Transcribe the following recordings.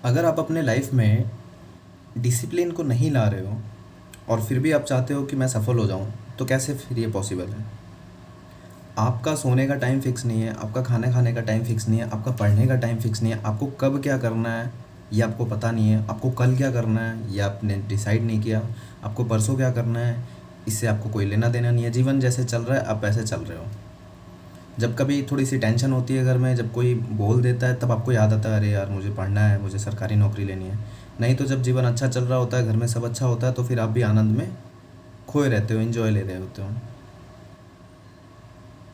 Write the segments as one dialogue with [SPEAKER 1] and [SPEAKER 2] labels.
[SPEAKER 1] अगर आप अपने लाइफ में डिसिप्लिन को नहीं ला रहे हो और फिर भी आप चाहते हो कि मैं सफल हो जाऊं, तो कैसे फिर ये पॉसिबल है? आपका सोने का टाइम फिक्स नहीं है, आपका खाना खाने का टाइम फिक्स नहीं है, आपका पढ़ने का टाइम फिक्स नहीं है, आपको कब क्या करना है ये आपको पता नहीं है, आपको कल क्या करना है ये आपने डिसाइड नहीं किया, आपको परसों क्या करना है इससे आपको कोई लेना देना नहीं है। जीवन जैसे चल रहा है आप वैसे चल रहे हो। जब कभी थोड़ी सी टेंशन होती है घर में, जब कोई बोल देता है तब आपको याद आता है, अरे यार मुझे पढ़ना है, मुझे सरकारी नौकरी लेनी है। नहीं तो जब जीवन अच्छा चल रहा होता है, घर में सब अच्छा होता है, तो फिर आप भी आनंद में खोए रहते हो, एंजॉय ले रहे होते हो।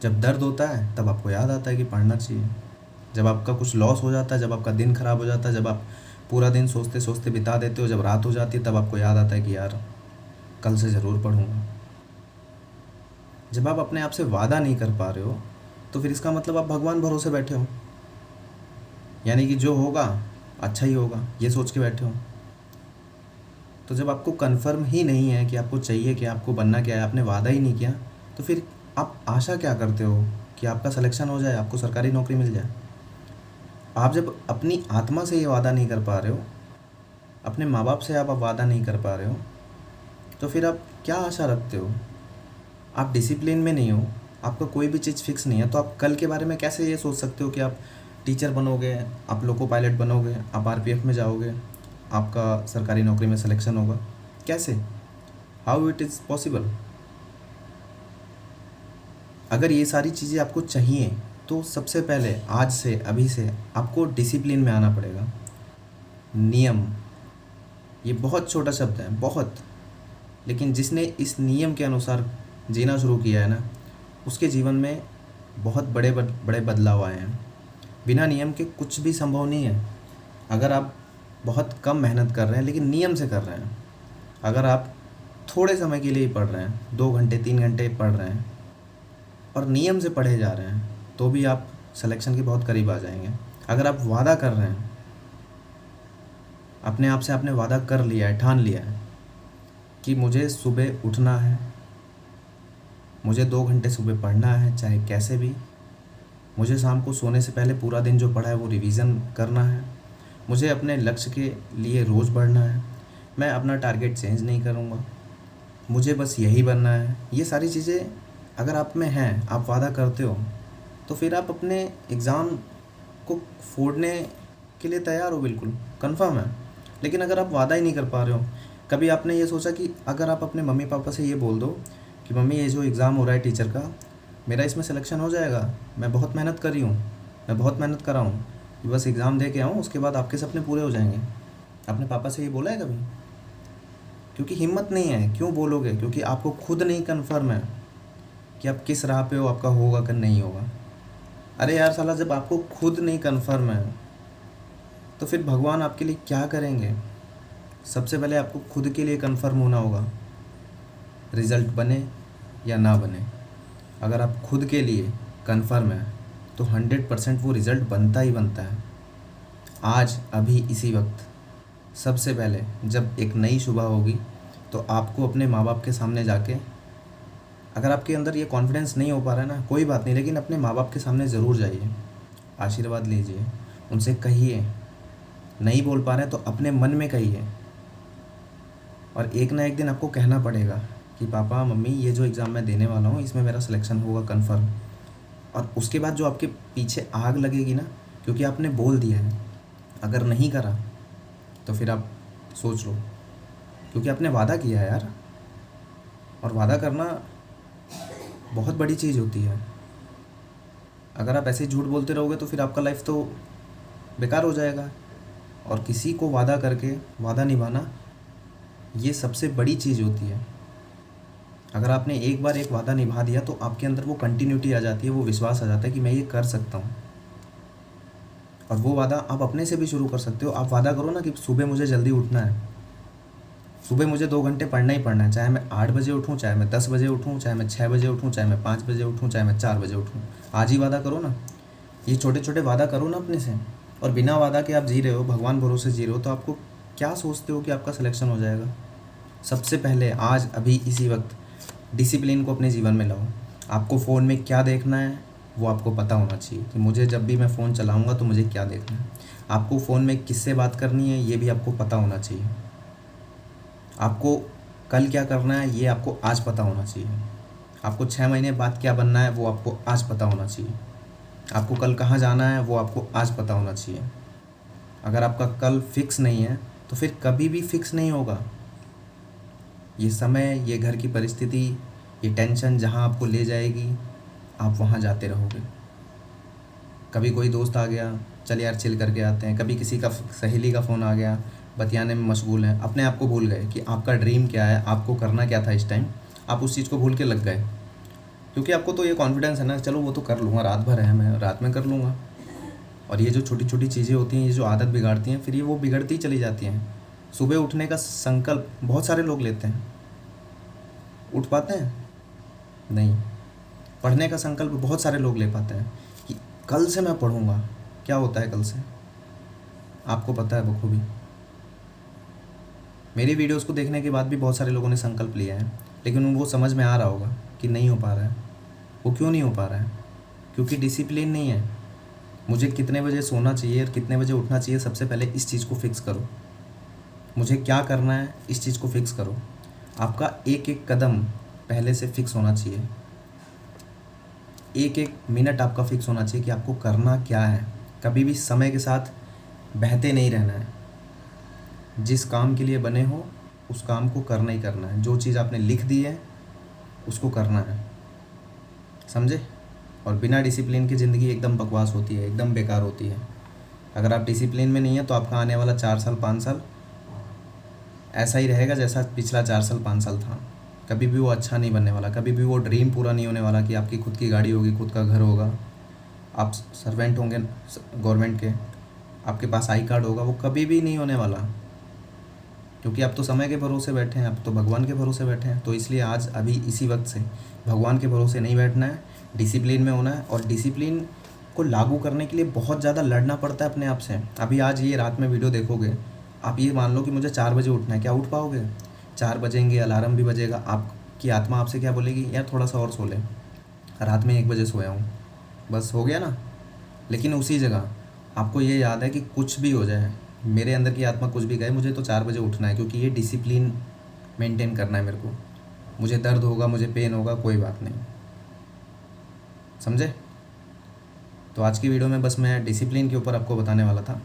[SPEAKER 1] जब दर्द होता है तब आपको याद आता है कि पढ़ना चाहिए। जब आपका कुछ लॉस हो जाता है, जब आपका दिन खराब हो जाता है, जब आप पूरा दिन सोचते सोचते बिता देते हो, जब रात हो जाती है तब आपको याद आता है कि यार कल से ज़रूर पढ़ूंगा। जब आप अपने आप से वादा नहीं कर पा रहे हो, तो फिर इसका मतलब आप भगवान भरोसे बैठे हो, यानी कि जो होगा अच्छा ही होगा ये सोच के बैठे हो। तो जब आपको कन्फर्म ही नहीं है कि आपको चाहिए क्या, आपको बनना क्या है, आपने वादा ही नहीं किया, तो फिर आप आशा क्या करते हो कि आपका सिलेक्शन हो जाए, आपको सरकारी नौकरी मिल जाए? आप जब अपनी आत्मा से ये वादा नहीं कर पा रहे हो, अपने माँ बाप से आप वादा नहीं कर पा रहे हो, तो फिर आप क्या आशा रखते हो? आप डिसिप्लिन में नहीं हो, आपका कोई भी चीज़ फिक्स नहीं है, तो आप कल के बारे में कैसे ये सोच सकते हो कि आप टीचर बनोगे, आप लोको पायलट बनोगे, आप आरपीएफ में जाओगे, आपका सरकारी नौकरी में सिलेक्शन होगा? कैसे? How it is possible? अगर ये सारी चीज़ें आपको चाहिए, तो सबसे पहले आज से अभी से आपको डिसिप्लिन में आना पड़ेगा। नियम, ये बहुत छोटा शब्द है, बहुत, लेकिन जिसने इस नियम के अनुसार जीना शुरू किया है ना, उसके जीवन में बहुत बड़े बड़े बदलाव आए हैं। बिना नियम के कुछ भी संभव नहीं है। अगर आप बहुत कम मेहनत कर रहे हैं लेकिन नियम से कर रहे हैं, अगर आप थोड़े समय के लिए ही पढ़ रहे हैं, 2 घंटे 3 घंटे पढ़ रहे हैं और नियम से पढ़े जा रहे हैं, तो भी आप सिलेक्शन के बहुत करीब आ जाएंगे। अगर आप वादा कर रहे हैं, अपने आप से आपने वादा कर लिया है, ठान लिया है कि मुझे सुबह उठना है, मुझे 2 घंटे सुबह पढ़ना है चाहे कैसे भी, मुझे शाम को सोने से पहले पूरा दिन जो पढ़ा है वो रिवीज़न करना है, मुझे अपने लक्ष्य के लिए रोज़ बढ़ना है, मैं अपना टारगेट चेंज नहीं करूँगा, मुझे बस यही बनना है। ये सारी चीज़ें अगर आप में हैं, आप वादा करते हो, तो फिर आप अपने एग्ज़ाम को फोड़ने के लिए तैयार हो, बिल्कुल कंफर्म है। लेकिन अगर आप वादा ही नहीं कर पा रहे हो, कभी आपने ये सोचा कि अगर आप अपने मम्मी पापा से ये बोल दो कि मम्मी ये जो एग्ज़ाम हो रहा है टीचर का, मेरा इसमें सिलेक्शन हो जाएगा, मैं बहुत मेहनत करी हूँ, मैं बहुत मेहनत करा हूँ, कि बस एग्ज़ाम दे के आऊँ, उसके बाद आपके सपने पूरे हो जाएंगे। आपने पापा से ये बोला है कभी? क्योंकि हिम्मत नहीं है। क्यों बोलोगे? क्योंकि आपको खुद नहीं कन्फर्म है कि आप किस राह पे हो, आपका होगा कि नहीं होगा। अरे यार साला, जब आपको खुद नहीं कन्फर्म है तो फिर भगवान आपके लिए क्या करेंगे? सबसे पहले आपको खुद के लिए कन्फर्म होना होगा, रिज़ल्ट बने या ना बने। अगर आप खुद के लिए कन्फर्म है तो 100% वो रिज़ल्ट बनता ही बनता है। आज अभी इसी वक्त सबसे पहले जब एक नई सुबह होगी, तो आपको अपने माँ बाप के सामने जाके, अगर आपके अंदर ये कॉन्फिडेंस नहीं हो पा रहा है ना, कोई बात नहीं, लेकिन अपने माँ बाप के सामने ज़रूर जाइए, आशीर्वाद लीजिए, उनसे कहिए। नहीं बोल पा रहे हैं तो अपने मन में कहिए, और एक ना एक दिन आपको कहना पड़ेगा कि पापा मम्मी ये जो एग्ज़ाम मैं देने वाला हूँ इसमें मेरा सिलेक्शन होगा कन्फर्म। और उसके बाद जो आपके पीछे आग लगेगी ना, क्योंकि आपने बोल दिया है, अगर नहीं करा तो फिर आप सोच लो, क्योंकि आपने वादा किया है यार। और वादा करना बहुत बड़ी चीज़ होती है। अगर आप ऐसे ही झूठ बोलते रहोगे तो फिर आपका लाइफ तो बेकार हो जाएगा। और किसी को वादा करके वादा निभाना, ये सबसे बड़ी चीज़ होती है। अगर आपने एक बार एक वादा निभा दिया तो आपके अंदर वो कंटिन्यूटी आ जाती है, वो विश्वास आ जाता है कि मैं ये कर सकता हूँ। और वो वादा आप अपने से भी शुरू कर सकते हो। आप वादा करो ना कि सुबह मुझे जल्दी उठना है, सुबह मुझे 2 घंटे पढ़ना ही पढ़ना है, चाहे मैं 8 बजे उठूँ, चाहे मैं 10 बजे उठूँ, चाहे मैं 6 बजे उठूँ, चाहे मैं 5 बजे उठूँ, चाहे मैं 4 बजे उठूँ। आज ही वादा करो ना, ये छोटे छोटे वादा करो ना अपने से। और बिना वादा के आप जी रहे हो, भगवान भरोसे जी रहे हो, तो आपको क्या सोचते हो कि आपका सिलेक्शन हो जाएगा? सबसे पहले आज अभी इसी वक्त डिसिप्लिन को अपने जीवन में लाओ। आपको फ़ोन में क्या देखना है वो आपको पता होना चाहिए कि मुझे जब भी मैं फ़ोन चलाऊँगा तो मुझे क्या देखना है। आपको फ़ोन में किससे बात करनी है ये भी आपको पता होना चाहिए। आपको कल क्या करना है ये आपको आज पता होना चाहिए। आपको 6 महीने बाद क्या बनना है वो आपको आज पता होना चाहिए। आपको कल कहाँ जाना है वो आपको आज पता होना चाहिए। अगर आपका कल फिक्स नहीं है तो फिर कभी भी फिक्स नहीं होगा। ये समय, ये घर की परिस्थिति, ये टेंशन जहाँ आपको ले जाएगी आप वहाँ जाते रहोगे। कभी कोई दोस्त आ गया, चल यार चिल करके आते हैं, कभी किसी का सहेली का फ़ोन आ गया, बतियाने में मशगूल हैं, अपने आप को भूल गए कि आपका ड्रीम क्या है, आपको करना क्या था इस टाइम, आप उस चीज़ को भूल के लग गए। क्योंकि आपको तो ये कॉन्फिडेंस है ना, चलो वो तो कर लूँगा, रात भर है, मैं रात में कर लूँगा। और ये जो छोटी छोटी चीज़ें होती हैं, ये जो आदत बिगाड़ती हैं, फिर ये वो बिगड़ती ही चली जाती हैं। सुबह उठने का संकल्प बहुत सारे लोग लेते हैं, उठ पाते हैं नहीं। पढ़ने का संकल्प बहुत सारे लोग ले पाते हैं कि कल से मैं पढ़ूँगा। क्या होता है कल से आपको पता है बखूबी। मेरी वीडियोस को देखने के बाद भी बहुत सारे लोगों ने संकल्प लिया है, लेकिन उनको समझ में आ रहा होगा कि नहीं हो पा रहा है। वो क्यों नहीं हो पा रहा है? क्योंकि डिसिप्लिन नहीं है। मुझे कितने बजे सोना चाहिए और कितने बजे उठना चाहिए, सबसे पहले इस चीज़ को फिक्स करो। मुझे क्या करना है इस चीज़ को फिक्स करो। आपका एक एक कदम पहले से फिक्स होना चाहिए। एक एक मिनट आपका फिक्स होना चाहिए कि आपको करना क्या है। कभी भी समय के साथ बहते नहीं रहना है। जिस काम के लिए बने हो उस काम को करना ही करना है। जो चीज़ आपने लिख दी है उसको करना है, समझे। और बिना डिसिप्लिन की ज़िंदगी एकदम बकवास होती है, एकदम बेकार होती है। अगर आप डिसिप्लिन में नहीं है तो आपका आने वाला 4 साल 5 साल ऐसा ही रहेगा जैसा पिछला 4 साल 5 साल था। कभी भी वो अच्छा नहीं बनने वाला, कभी भी वो ड्रीम पूरा नहीं होने वाला कि आपकी खुद की गाड़ी होगी, खुद का घर होगा, आप सर्वेंट होंगे गवर्नमेंट के, आपके पास आई कार्ड होगा। वो कभी भी नहीं होने वाला, क्योंकि आप तो समय के भरोसे बैठे हैं, आप तो भगवान के भरोसे बैठे हैं। तो इसलिए आज अभी इसी वक्त से भगवान के भरोसे नहीं बैठना है, डिसिप्लिन में होना है। और डिसिप्लिन को लागू करने के लिए बहुत ज़्यादा लड़ना पड़ता है अपने आप से। अभी आज ये रात में वीडियो देखोगे, आप ये मान लो कि मुझे 4 बजे उठना है, क्या उठ पाओगे? 4 बजेंगे, अलार्म भी बजेगा, आपकी आत्मा आपसे क्या बोलेगी, यार थोड़ा सा और सो ले, रात में 1 बजे सोया हूँ, बस हो गया ना। लेकिन उसी जगह आपको ये याद है कि कुछ भी हो जाए, मेरे अंदर की आत्मा कुछ भी कहे, मुझे तो 4 बजे उठना है, क्योंकि ये डिसिप्लिन मेंटेन करना है मेरे को। मुझे दर्द होगा, मुझे पेन होगा, कोई बात नहीं, समझे। तो आज की वीडियो में बस मैं डिसिप्लिन के ऊपर आपको बताने वाला था।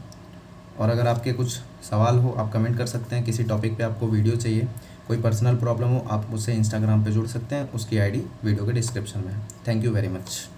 [SPEAKER 1] और अगर आपके कुछ सवाल हो आप कमेंट कर सकते हैं। किसी टॉपिक पे आपको वीडियो चाहिए, कोई पर्सनल प्रॉब्लम हो, आप मुझसे इंस्टाग्राम पे जुड़ सकते हैं, उसकी आईडी वीडियो के डिस्क्रिप्शन में है। Thank you very much.